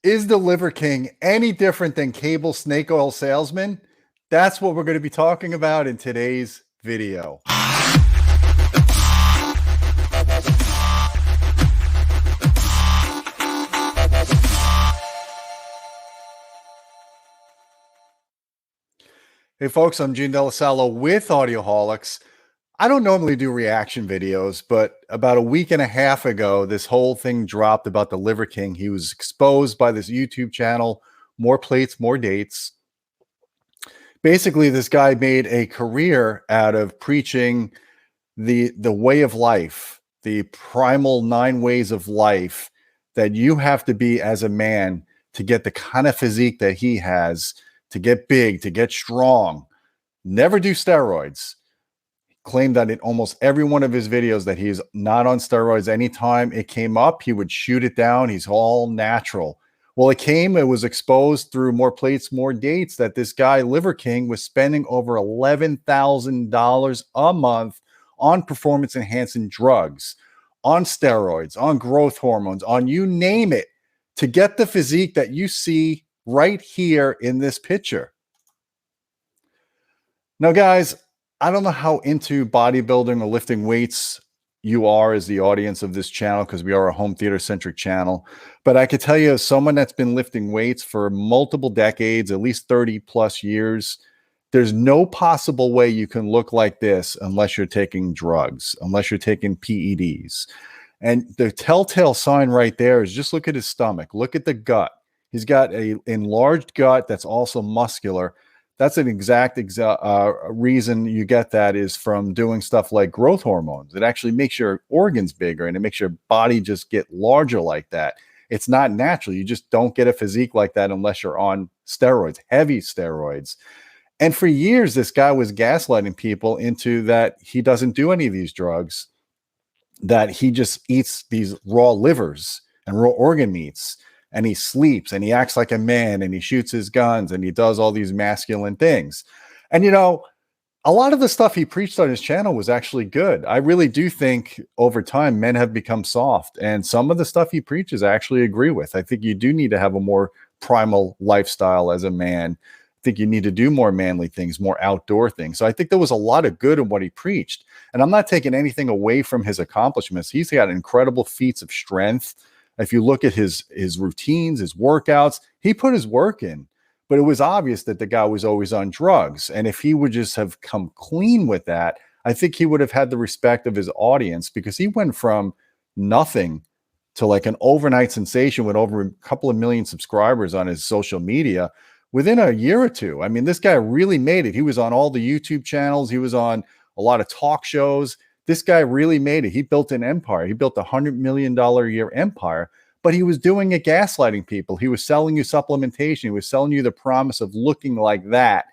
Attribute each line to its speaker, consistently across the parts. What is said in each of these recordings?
Speaker 1: Is the Liver King any different than cable snake oil salesman? That's what we're going to be talking about in today's video. Hey folks, I'm Gene Delasallo with Audioholics. I don't normally do reaction videos, but about a week and a half ago, this whole thing dropped about the Liver King. He was exposed by this YouTube channel, More Plates, More Dates. Basically, this guy made a career out of preaching the way of life, the primal 9 ways of life that you have to be as a man to get the kind of physique that he has, to get big, to get strong. Never do steroids. Claimed that in almost every one of his videos that he's not on steroids. Anytime it came up, he would shoot it down. He's all natural. Well, it was exposed through More Plates, More Dates that this guy, Liver King, was spending over $11,000 a month on performance-enhancing drugs, on steroids, on growth hormones, on you name it, to get the physique that you see right here in this picture. Now, guys, I don't know how into bodybuilding or lifting weights you are as the audience of this channel, because we are a home theater centric channel. But I could tell you, as someone that's been lifting weights for multiple decades, at least 30 plus years, there's no possible way you can look like this unless you're taking drugs, unless you're taking PEDs. And the telltale sign right there is just look at his stomach. Look at the gut. He's got an enlarged gut that's also muscular. That's an exact reason you get that is from doing stuff like growth hormones. It actually makes your organs bigger and it makes your body just get larger like that. It's not natural. You just don't get a physique like that unless you're on steroids, heavy steroids. And for years, this guy was gaslighting people into that he doesn't do any of these drugs, that he just eats these raw livers and raw organ meats, and he sleeps and he acts like a man and he shoots his guns and he does all these masculine things. And, you know, a lot of the stuff he preached on his channel was actually good. I really do think over time men have become soft, and some of the stuff he preaches I actually agree with. I think you do need to have a more primal lifestyle as a man. I think you need to do more manly things, more outdoor things. So I think there was a lot of good in what he preached. And I'm not taking anything away from his accomplishments. He's got incredible feats of strength. If you look at his routines, his workouts, he put his work in, but it was obvious that the guy was always on drugs. And if he would just have come clean with that, I think he would have had the respect of his audience, because he went from nothing to like an overnight sensation with over a couple of million subscribers on his social media within a year or two. I mean, this guy really made it. He was on all the YouTube channels. He was on a lot of talk shows. This guy really made it. He built an empire. He built $100 million a year empire, but he was doing it gaslighting people. He was selling you supplementation. He was selling you the promise of looking like that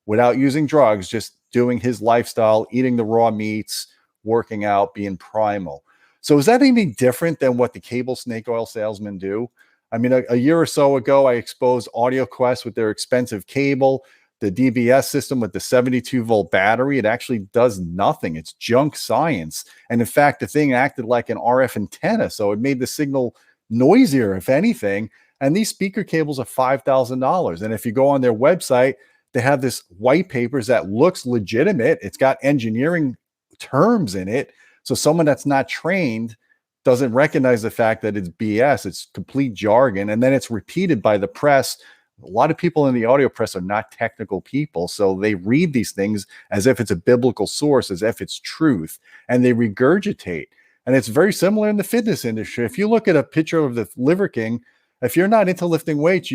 Speaker 1: without using drugs, just doing his lifestyle, eating the raw meats, working out, being primal. So is that any different than what the cable snake oil salesmen do? I mean, a year or so ago, I exposed AudioQuest with their expensive cable, the DBS system with the 72-volt battery. It actually does nothing. It's junk science. And in fact, the thing acted like an RF antenna, so it made the signal noisier, if anything. And these speaker cables are $5,000. And if you go on their website, they have this white papers that looks legitimate. It's got engineering terms in it. So someone that's not trained doesn't recognize the fact that it's BS. It's complete jargon. And then it's repeated by the press. A lot of people in the audio press are not technical people, so they read these things as if it's a biblical source, as if it's truth, and they regurgitate. And it's very similar in the fitness industry. If you look at a picture of the Liver King, if you're not into lifting weights,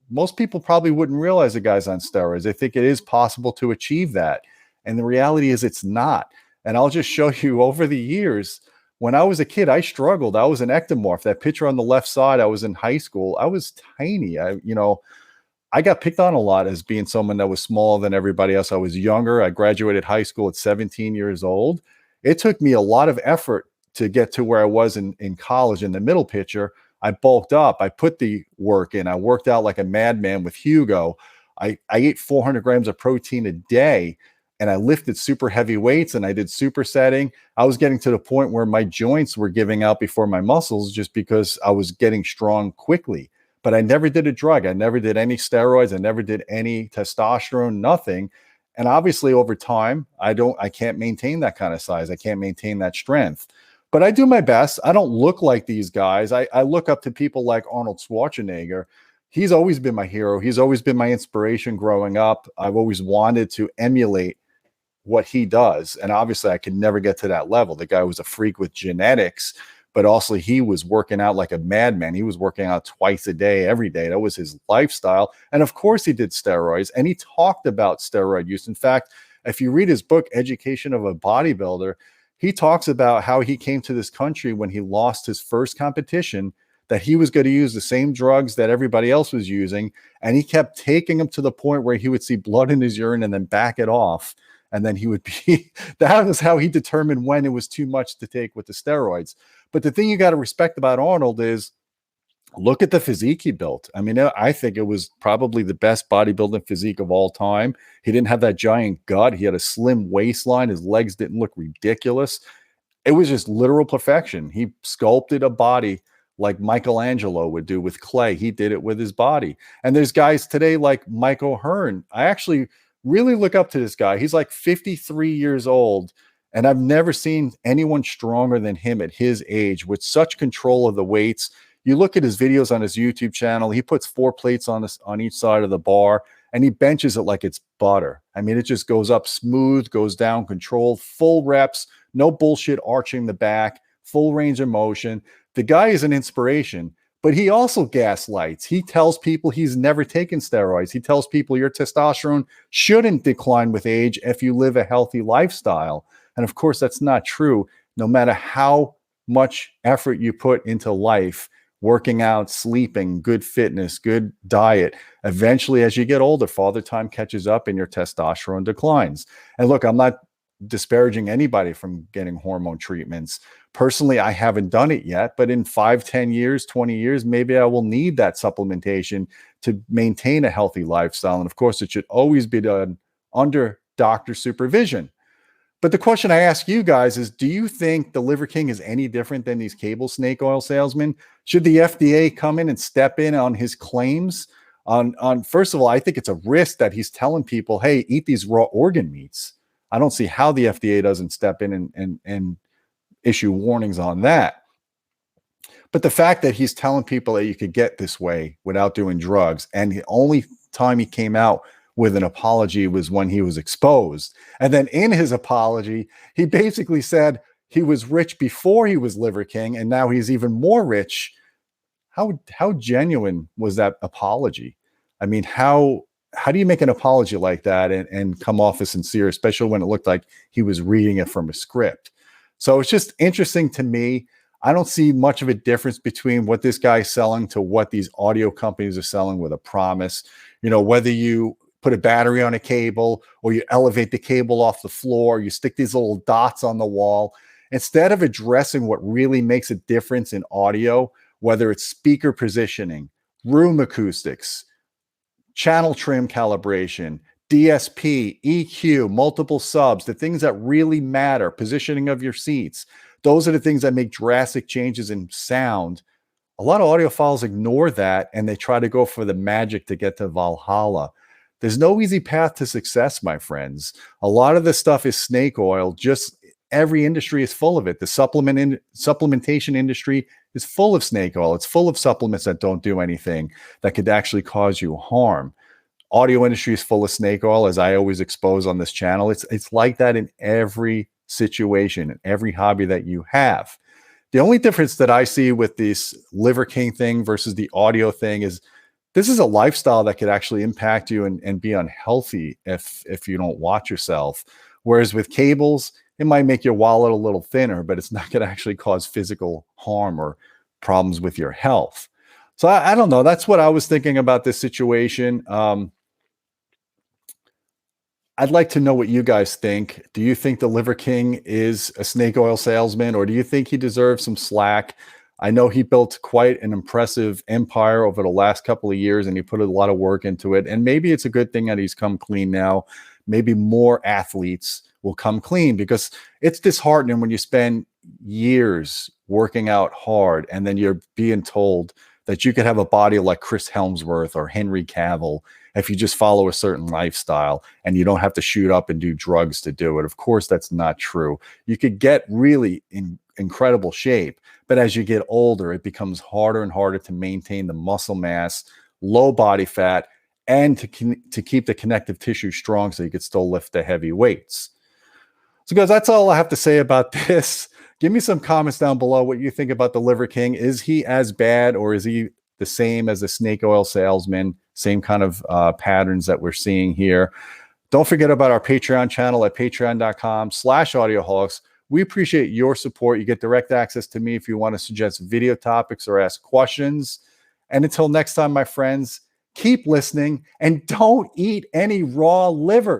Speaker 1: most people probably wouldn't realize the guy's on steroids. They think it is possible to achieve that. And the reality is it's not. And I'll just show you over the years, when I was a kid, I struggled. I was an ectomorph. That picture on the left side, I was in high school. I was tiny. I got picked on a lot as being someone that was smaller than everybody else. I was younger. I graduated high school at 17 years old. It took me a lot of effort to get to where I was in college. In the middle picture, I bulked up. I put the work in. I worked out like a madman with Hugo. I ate 400 grams of protein a day, and I lifted super heavy weights, and I did supersetting. I was getting to the point where my joints were giving out before my muscles just because I was getting strong quickly. but I never did a drug. I never did any steroids. I never did any testosterone, nothing. And obviously over time, I can't maintain that kind of size. I can't maintain that strength, but I do my best. I don't look like these guys. I look up to people like Arnold Schwarzenegger. He's always been my hero. He's always been my inspiration growing up. I've always wanted to emulate what he does. And obviously I could never get to that level. The guy was a freak with genetics, but also he was working out like a madman. He was working out twice a day, every day. That was his lifestyle. And of course he did steroids, and he talked about steroid use. In fact, if you read his book, Education of a Bodybuilder, he talks about how he came to this country when he lost his first competition, that he was going to use the same drugs that everybody else was using. And he kept taking them to the point where he would see blood in his urine and then back it off. And then he would be, that was how he determined when it was too much to take with the steroids. But the thing you got to respect about Arnold is, look at the physique he built. I mean, I think it was probably the best bodybuilding physique of all time. He didn't have that giant gut. He had a slim waistline. His legs didn't look ridiculous. It was just literal perfection. He sculpted a body like Michelangelo would do with clay. He did it with his body. And there's guys today like Mike O'Hearn. I actually really look up to this guy. He's like 53 years old, and I've never seen anyone stronger than him at his age, with such control of the weights. You look at his videos on his YouTube channel, he puts 4 plates on each side of the bar, and he benches it like it's butter. I mean, it just goes up smooth, goes down controlled, full reps, no bullshit arching the back, full range of motion. The guy is an inspiration, but he also gaslights. He tells people he's never taken steroids. He tells people your testosterone shouldn't decline with age if you live a healthy lifestyle. And of course, that's not true. No matter how much effort you put into life, working out, sleeping, good fitness, good diet, eventually as you get older, father time catches up and your testosterone declines. And look, I'm not disparaging anybody from getting hormone treatments. Personally, I haven't done it yet, but in 5, 10 years, 20 years, maybe I will need that supplementation to maintain a healthy lifestyle. And of course, it should always be done under doctor supervision. But the question I ask you guys is, do you think the Liver King is any different than these cable snake oil salesmen? Should the FDA come in and step in on his claims? First of all, I think it's a risk that he's telling people, hey, eat these raw organ meats. I don't see how the FDA doesn't step in and issue warnings on that. But the fact that he's telling people that you could get this way without doing drugs, and the only time he came out with an apology was when he was exposed. And then in his apology, he basically said he was rich before he was Liver King, and now he's even more rich. How genuine was that apology? I mean, how do you make an apology like that and come off as sincere, especially when it looked like he was reading it from a script? So it's just interesting to me. I don't see much of a difference between what this guy's selling to what these audio companies are selling with a promise. You know, whether you put a battery on a cable or you elevate the cable off the floor, you stick these little dots on the wall, instead of addressing what really makes a difference in audio, whether it's speaker positioning, room acoustics, channel trim calibration, DSP, EQ, multiple subs, the things that really matter, positioning of your seats. Those are the things that make drastic changes in sound. A lot of audiophiles ignore that, and they try to go for the magic to get to Valhalla. There's no easy path to success, my friends. A lot of this stuff is snake oil. Just every industry is full of it. The supplementation industry is full of snake oil. It's full of supplements that don't do anything, that could actually cause you harm. Audio industry is full of snake oil, as I always expose on this channel. It's like that in every situation, in every hobby that you have. The only difference that I see with this Liver King thing versus the audio thing is this is a lifestyle that could actually impact you and be unhealthy if you don't watch yourself. Whereas with cables, it might make your wallet a little thinner, but it's not going to actually cause physical harm or problems with your health. So I don't know. That's what I was thinking about this situation. I'd like to know what you guys think. Do you think the Liver King is a snake oil salesman, or do you think he deserves some slack? I know he built quite an impressive empire over the last couple of years, and he put a lot of work into it. And maybe it's a good thing that he's come clean now. Maybe more athletes will come clean, because it's disheartening when you spend years working out hard and then you're being told that you could have a body like Chris Hemsworth or Henry Cavill if you just follow a certain lifestyle and you don't have to shoot up and do drugs to do it. Of course, that's not true. You could get really in incredible shape, but as you get older, it becomes harder and harder to maintain the muscle mass, low body fat, and to keep the connective tissue strong so you could still lift the heavy weights. So guys, that's all I have to say about this. Give me some comments down below what you think about the Liver King. Is he as bad, or is he the same as the snake oil salesman? Same kind of patterns that we're seeing here. Don't forget about our Patreon channel at patreon.com/audioholics. We appreciate your support. You get direct access to me if you want to suggest video topics or ask questions. And until next time, my friends, keep listening and don't eat any raw liver.